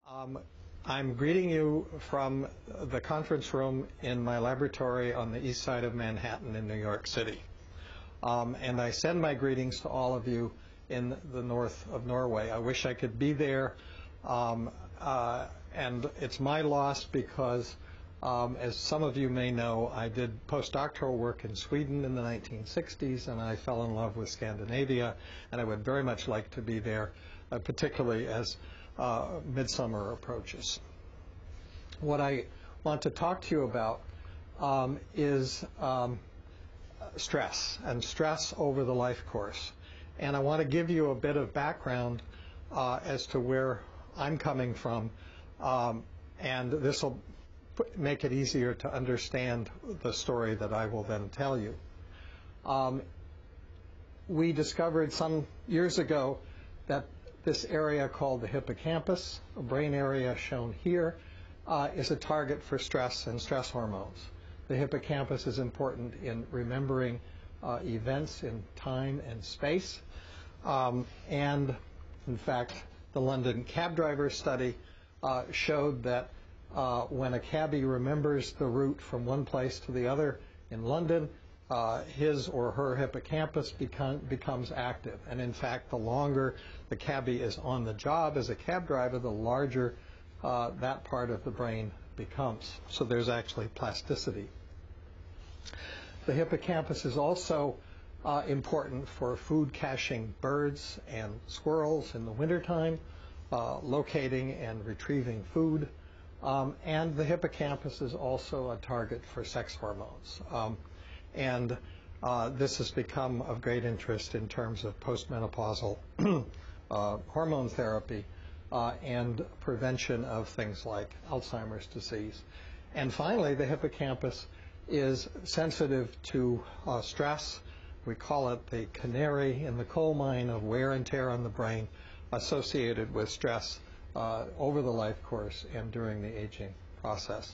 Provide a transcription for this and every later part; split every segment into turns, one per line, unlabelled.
I'm greeting you from the conference room in my laboratory on the east side of Manhattan in New York City. And I send my greetings to all of you in the north of Norway. I wish I could be there, and it's my loss because, as some of you may know, I did postdoctoral work in Sweden in the 1960s, and I fell in love with Scandinavia, and I would very much like to be there, particularly as midsummer approaches. What I want to talk to you about is stress, and stress over the life course. And I want to give you a bit of background as to where I'm coming from, and this will make it easier to understand the story that I will then tell you. We discovered some years ago that this area called the hippocampus, a brain area shown here, is a target for stress and stress hormones. The hippocampus is important in remembering events in time and space. And in fact, the London cab driver study showed that when a cabbie remembers the route from one place to the other in London, his or her hippocampus becomes active. And in fact, the longer the cabbie is on the job as a cab driver, the larger that part of the brain becomes. So there's actually plasticity. The hippocampus is also important for food caching birds and squirrels in the wintertime, locating and retrieving food. And the hippocampus is also a target for sex hormones. And this has become of great interest in terms of postmenopausal hormone therapy and prevention of things like Alzheimer's disease. And finally, the hippocampus is sensitive to stress. We call it the canary in the coal mine of wear and tear on the brain associated with stress over the life course and during the aging process.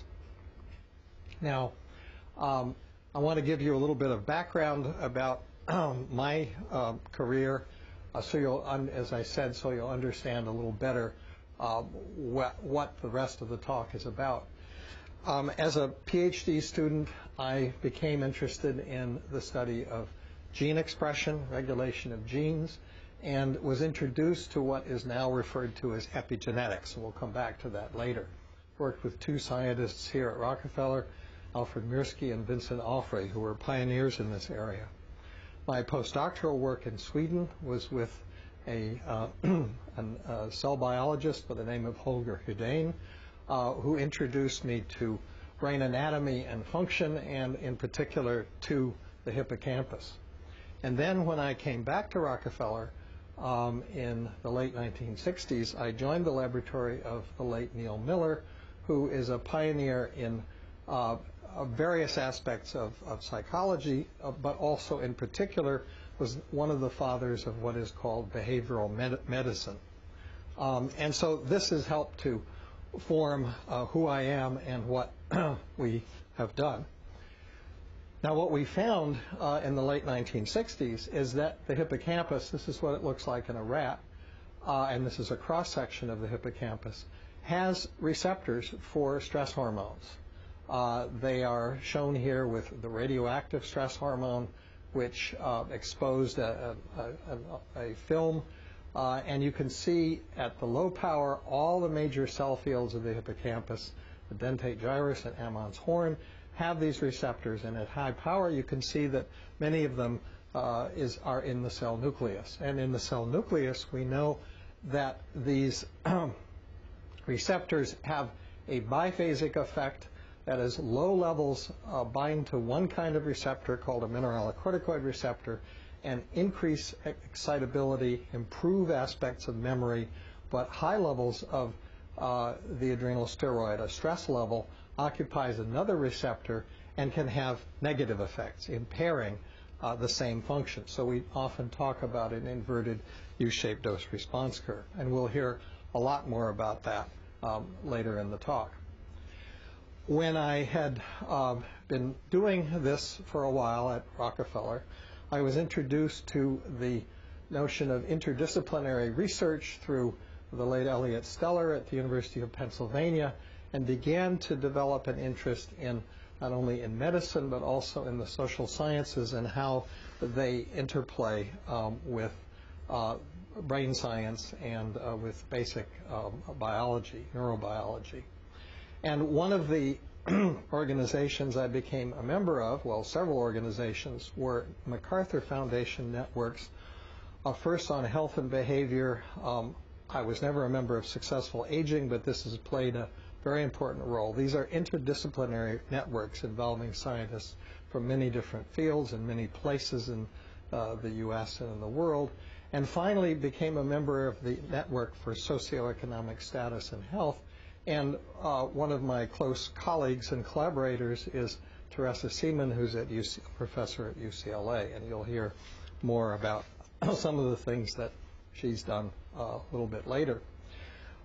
Now, I want to give you a little bit of background about my career, so you'll, as I said, so you'll understand a little better what the rest of the talk is about. As a PhD student, I became interested in the study of gene expression, regulation of genes, and was introduced to what is now referred to as epigenetics. We'll come back to that later. Worked with two scientists here at Rockefeller, Alfred Mirsky and Vincent Alfrey, who were pioneers in this area. My postdoctoral work in Sweden was with a cell biologist by the name of Holger Hudén, who introduced me to brain anatomy and function, and in particular to the hippocampus. And then when I came back to Rockefeller in the late 1960s, I joined the laboratory of the late Neil Miller, who is a pioneer in various aspects of psychology, but also in particular was one of the fathers of what is called behavioral medicine. And so this has helped to form who I am and what we have done. Now, what we found in the late 1960s is that the hippocampus, this is what it looks like in a rat, and this is a cross-section of the hippocampus, has receptors for stress hormones. They are shown here with the radioactive stress hormone, which exposed a film, and you can see at the low power all the major cell fields of the hippocampus, the dentate gyrus and Ammons horn, have these receptors, and at high power you can see that many of them are in the cell nucleus. And in the cell nucleus we know that these receptors have a biphasic effect. That is, low levels bind to one kind of receptor called a mineralocorticoid receptor and increase excitability, improve aspects of memory, but high levels of the adrenal steroid, a stress level, occupies another receptor and can have negative effects, impairing the same function. So we often talk about an inverted U-shaped dose-response curve, and we'll hear a lot more about that later in the talk. When I had been doing this for a while at Rockefeller, I was introduced to the notion of interdisciplinary research through the late Elliot Steller at the University of Pennsylvania, and began to develop an interest in not only in medicine but also in the social sciences and how they interplay with brain science and with basic biology, neurobiology. And one of the organizations I became a member of, well, several organizations, were MacArthur Foundation networks, first on health and behavior. I was never a member of Successful Aging, but this has played a very important role. These are interdisciplinary networks involving scientists from many different fields and many places in the U.S. and in the world, and finally became a member of the Network for Socioeconomic Status and Health. And one of my close colleagues and collaborators is Teresa Seaman, who's a professor at UCLA, and you'll hear more about some of the things that she's done a little bit later.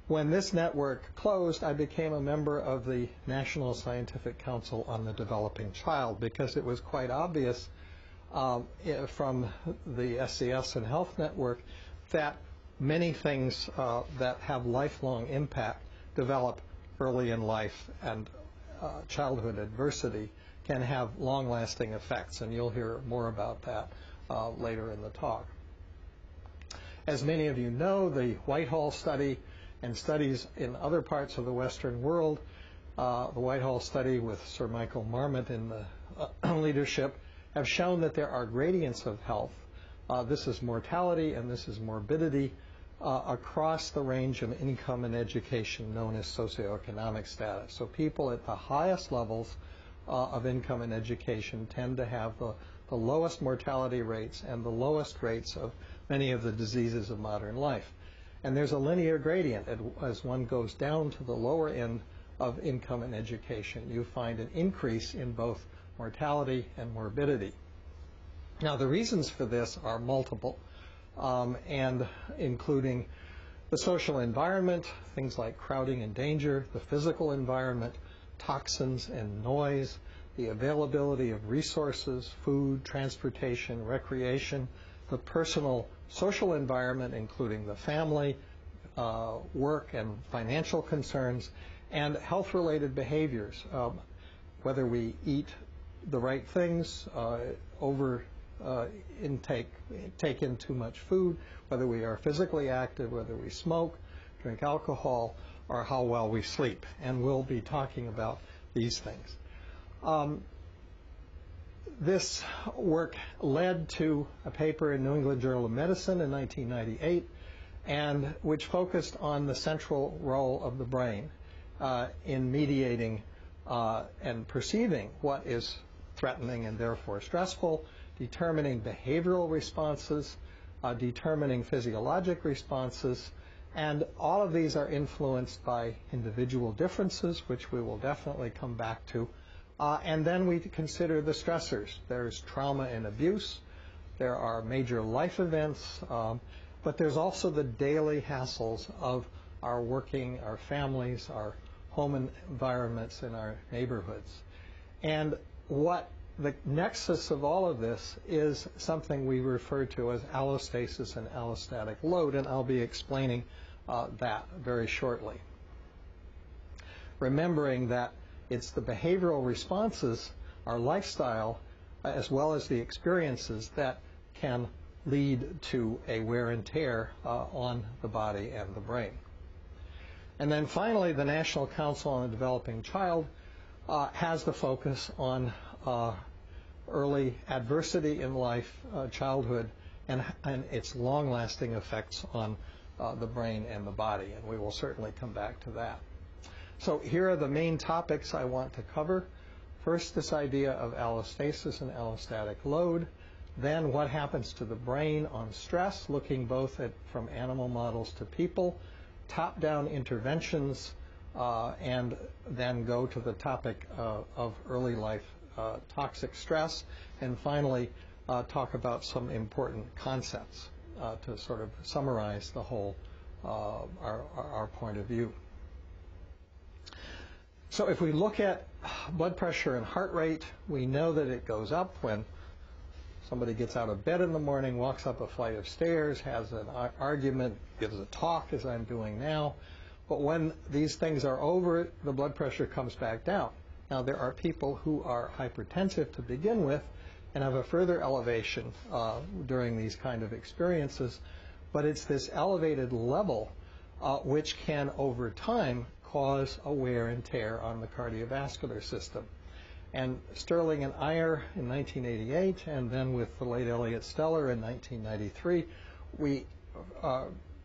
When this network closed, I became a member of the National Scientific Council on the Developing Child, because it was quite obvious from the SCS and Health Network that many things that have lifelong impact develop early in life, and childhood adversity can have long-lasting effects, and you'll hear more about that later in the talk. As many of you know, the Whitehall study and studies in other parts of the Western world, the Whitehall study with Sir Michael Marmot in the leadership, have shown that there are gradients of health. This is mortality and this is morbidity across the range of income and education known as socioeconomic status. So people at the highest levels of income and education tend to have the lowest mortality rates and the lowest rates of many of the diseases of modern life. And there's a linear gradient. As one goes down to the lower end of income and education, you find an increase in both mortality and morbidity. Now, the reasons for this are multiple, and including the social environment, things like crowding and danger, the physical environment, toxins and noise, the availability of resources, food, transportation, recreation, the personal social environment, including the family, work and financial concerns, and health-related behaviors, whether we eat the right things, take in too much food, whether we are physically active, whether we smoke, drink alcohol, or how well we sleep. And we'll be talking about these things. This work led to a paper in New England Journal of Medicine in 1998, and which focused on the central role of the brain in mediating and perceiving what is threatening and therefore stressful, determining behavioral responses, determining physiologic responses, and all of these are influenced by individual differences, which we will definitely come back to. And then we consider the stressors. There's trauma and abuse. There are major life events. But there's also the daily hassles of our working, our families, our home environments, and our neighborhoods. And what the nexus of all of this is something we refer to as allostasis and allostatic load, and I'll be explaining that very shortly. Remembering that it's the behavioral responses, our lifestyle, as well as the experiences that can lead to a wear and tear on the body and the brain. And then finally, the National Council on the Developing Child has the focus on early adversity in life, childhood, and its long-lasting effects on the brain and the body, and we will certainly come back to that. So here are the main topics I want to cover. First, this idea of allostasis and allostatic load. Then what happens to the brain on stress, looking both at from animal models to people, top-down interventions, and then go to the topic of early life toxic stress, and finally talk about some important concepts to sort of summarize the whole our point of view. So if we look at blood pressure and heart rate, we know that it goes up when Somebody gets out of bed in the morning, walks up a flight of stairs, has an argument, gives a talk, as I'm doing now. But when these things are over, the blood pressure comes back down. Now, there are people who are hypertensive to begin with and have a further elevation during these kind of experiences. But it's this elevated level which can, over time, cause a wear and tear on the cardiovascular system. And Sterling and Iyer in 1988, and then with the late Elliott Steller in 1993,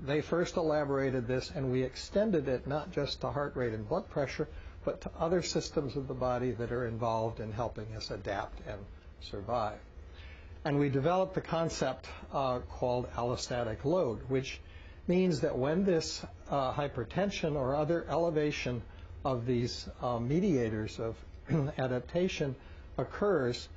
they first elaborated this, and we extended it not just to heart rate and blood pressure, but to other systems of the body that are involved in helping us adapt and survive. And we developed a concept called allostatic load, which means that when this hypertension or other elevation of these mediators of adaptation occurs,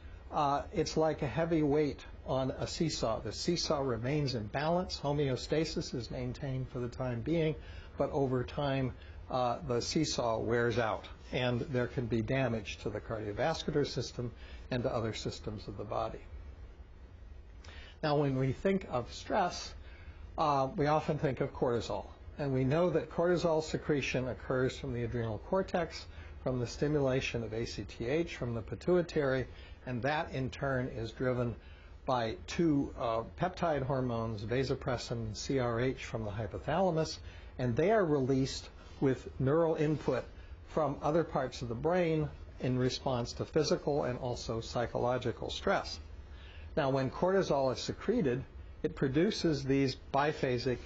it's like a heavy weight on a seesaw. The seesaw remains in balance. Homeostasis is maintained for the time being, but over time the seesaw wears out, and there can be damage to the cardiovascular system and to other systems of the body. Now, when we think of stress, we often think of cortisol. And we know that cortisol secretion occurs from the adrenal cortex, from the stimulation of ACTH, from the pituitary, and that in turn is driven by two peptide hormones, vasopressin and CRH, from the hypothalamus, and they are released with neural input from other parts of the brain in response to physical and also psychological stress. Now, when cortisol is secreted, it produces these biphasic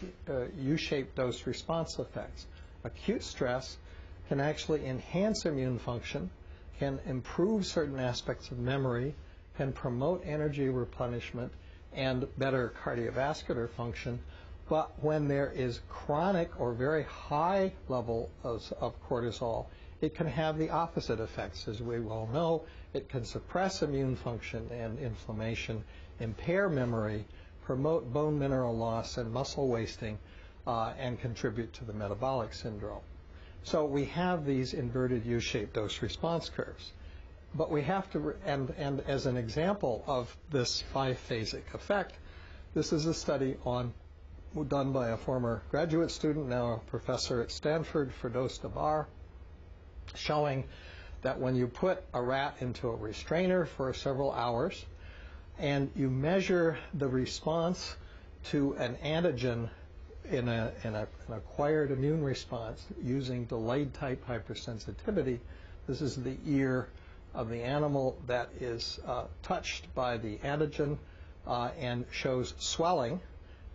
U-shaped dose response effects. Acute stress can actually enhance immune function, can improve certain aspects of memory, can promote energy replenishment and better cardiovascular function. But when there is chronic or very high level of cortisol, it can have the opposite effects. As we well know, it can suppress immune function and inflammation, impair memory, promote bone mineral loss and muscle wasting, and contribute to the metabolic syndrome. So we have these inverted U-shaped dose response curves. But we have to, and as an example of this biphasic effect, this is a study done by a former graduate student, now a professor at Stanford, Firdos Dabar, showing that when you put a rat into a restrainer for several hours and you measure the response to an antigen in an acquired immune response using delayed type hypersensitivity, this is the ear of the animal that is touched by the antigen and shows swelling,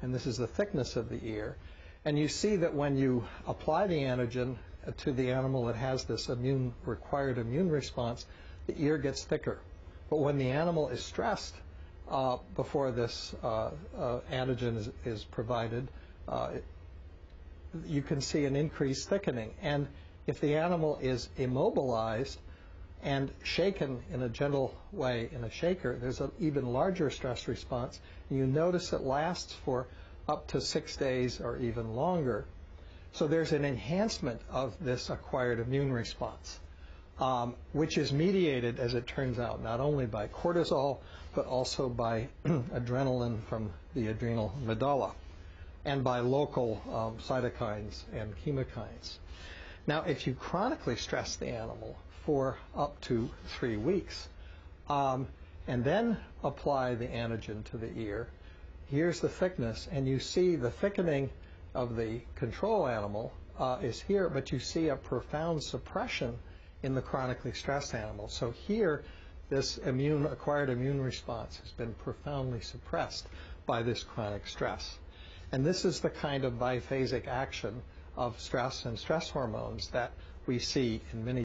and this is the thickness of the ear. And you see that when you apply the antigen to the animal that has this required immune response, the ear gets thicker. But when the animal is stressed before this antigen is provided, you can see an increased thickening. And if the animal is immobilized and shaken in a gentle way in a shaker, there's an even larger stress response. And you notice it lasts for up to 6 days or even longer. So there's an enhancement of this acquired immune response, which is mediated, as it turns out, not only by cortisol, but also by adrenaline from the adrenal medulla, and by local cytokines and chemokines. Now, if you chronically stress the animal for up to 3 weeks, and then apply the antigen to the ear, here's the thickness, and you see the thickening of the control animal is here, but you see a profound suppression in the chronically stressed animal. So here, this acquired immune response has been profoundly suppressed by this chronic stress. And this is the kind of biphasic action of stress and stress hormones that we see in many